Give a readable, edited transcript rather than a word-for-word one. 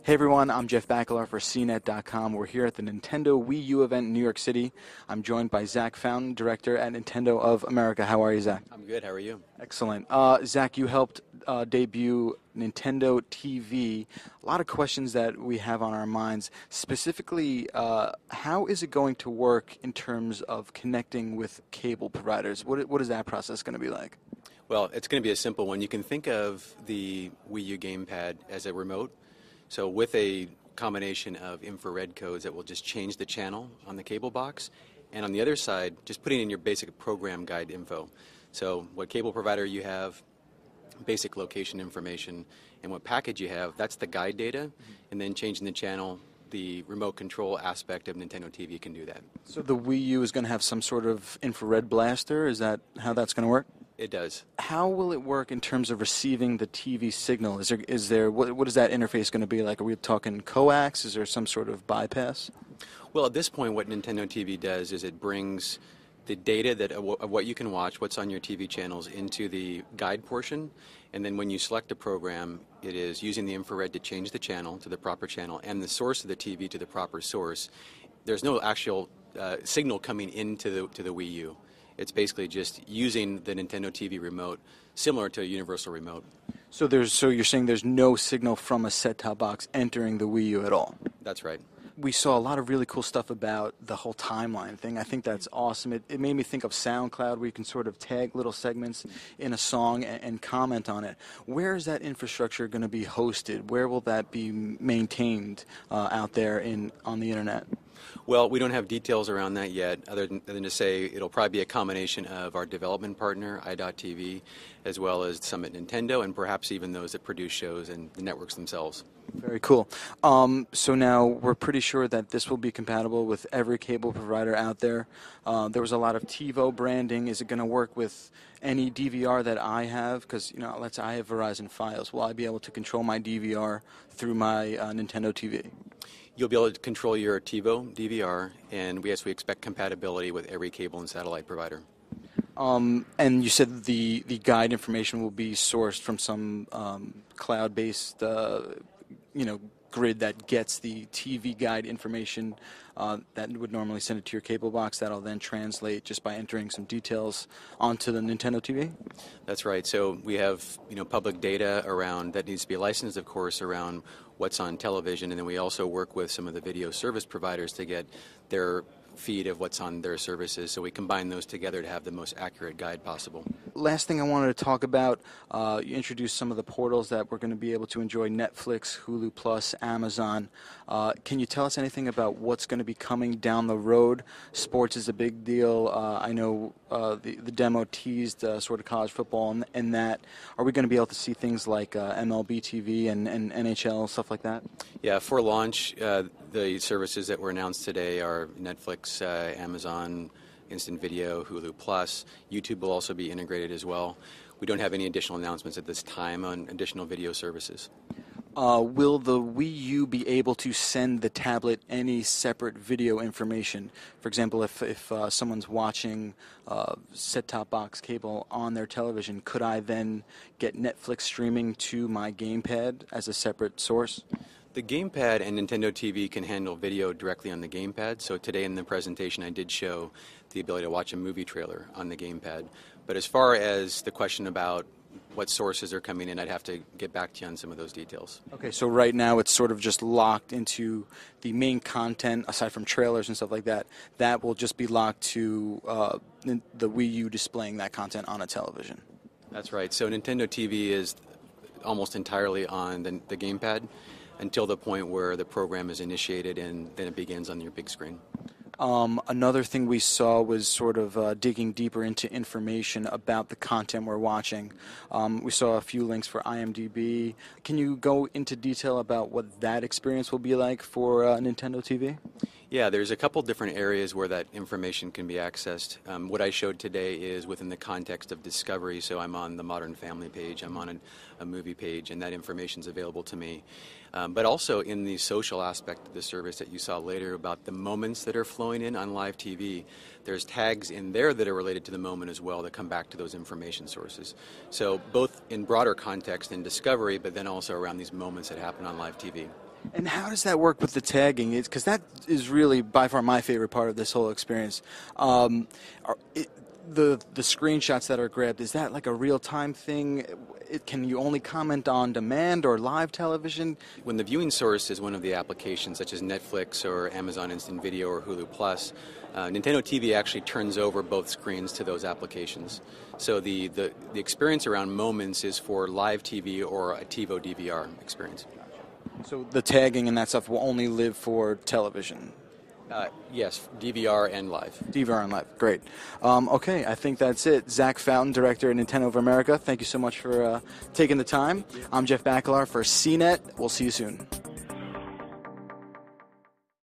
Hey everyone, I'm Jeff Bakalar for CNET.com. We're here at the Nintendo Wii U event in New York City. I'm joined by Zach Fountain, director at Nintendo of America. How are you, Zach? I'm good. How are you? Excellent. Zach, you helped debut Nintendo TV. A lot of questions that we have on our minds. Specifically, how is it going to work in terms of connecting with cable providers? What is that process going to be like? Well, it's going to be a simple one. You can think of the Wii U gamepad as a remote. So with a combination of infrared codes that will just change the channel on the cable box, and on the other side, just putting in your basic program guide info. So what cable provider you have, basic location information, and what package you have, that's the guide data, and then changing the channel, the remote control aspect of Nintendo TV can do that. So the Wii U is going to have some sort of infrared blaster? Is that how that's going to work? It does. How will it work in terms of receiving the TV signal? Is there what is that interface going to be like? Are we talking coax? Is there some sort of bypass? Well, at this point, what Nintendo TV does is it brings the data of what you can watch, what's on your TV channels, into the guide portion, and then when you select a program, it is using the infrared to change the channel to the proper channel and the source of the TV to the proper source. There's no actual signal coming into the Wii U. It's basically just using the Nintendo TV remote, similar to a universal remote. So you're saying there's no signal from a set-top box entering the Wii U at all? That's right. We saw a lot of really cool stuff about the whole timeline thing. I think that's awesome. It made me think of SoundCloud, where you can sort of tag little segments in a song and comment on it. Where is that infrastructure going to be hosted? Where will that be maintained out there on the internet? Well, we don't have details around that yet, other than to say it'll probably be a combination of our development partner, i.TV, as well as some at Nintendo, and perhaps even those that produce shows and the networks themselves. Very cool. So now we're pretty sure that this will be compatible with every cable provider out there. There was a lot of TiVo branding. Is it going to work with any DVR that I have? Because, let's say I have Verizon Fios. Will I be able to control my DVR through my Nintendo TV? You'll be able to control your TiVo DVR, and yes, we expect compatibility with every cable and satellite provider. And you said the guide information will be sourced from some cloud-based grid that gets the TV guide information that would normally send it to your cable box. That'll then translate just by entering some details onto the Nintendo TV? That's right. So we have public data around that needs to be licensed, of course, around what's on television, and then we also work with some of the video service providers to get their feed of what's on their services, so we combine those together to have the most accurate guide possible. Last thing I wanted to talk about, you introduced some of the portals that we're going to be able to enjoy: Netflix, Hulu Plus, Amazon. Can you tell us anything about what's going to be coming down the road? Sports is a big deal. I know the demo teased sort of college football and that. Are we going to be able to see things like MLB TV and NHL, stuff like that? Yeah, for launch, the services that were announced today are Netflix, Amazon, Instant Video, Hulu Plus. YouTube will also be integrated as well. We don't have any additional announcements at this time on additional video services. Will the Wii U be able to send the tablet any separate video information? For example, if someone's watching set-top box cable on their television, could I then get Netflix streaming to my gamepad as a separate source? The gamepad and Nintendo TV can handle video directly on the gamepad. So today in the presentation I did show the ability to watch a movie trailer on the gamepad. But as far as the question about what sources are coming in, I'd have to get back to you on some of those details. Okay, so right now it's sort of just locked into the main content, aside from trailers and stuff like that. That will just be locked to the Wii U displaying that content on a television. That's right. So Nintendo TV is almost entirely on the gamepad until the point where the program is initiated and then it begins on your big screen. Another thing we saw was sort of digging deeper into information about the content we're watching. We saw a few links for IMDb. Can you go into detail about what that experience will be like for Nintendo TV? Yeah, there's a couple different areas where that information can be accessed. What I showed today is within the context of discovery, so I'm on the Modern Family page, I'm on a movie page, and that information is available to me. But also in the social aspect of the service that you saw later about the moments that are flowing in on live TV, there's tags in there that are related to the moment as well that come back to those information sources. So both in broader context in discovery, but then also around these moments that happen on live TV. And how does that work with the tagging? Because that is really by far my favorite part of this whole experience. The screenshots that are grabbed, is that like a real-time thing? Can you only comment on demand or live television? When the viewing source is one of the applications such as Netflix or Amazon Instant Video or Hulu Plus, Nintendo TV actually turns over both screens to those applications. So the experience around Moments is for live TV or a TiVo DVR experience. So the tagging and that stuff will only live for television? Yes, DVR and live. DVR and live, great. Okay, I think that's it. Zach Fountain, Director at Nintendo of America, thank you so much for taking the time. I'm Jeff Bacalar for CNET. We'll see you soon.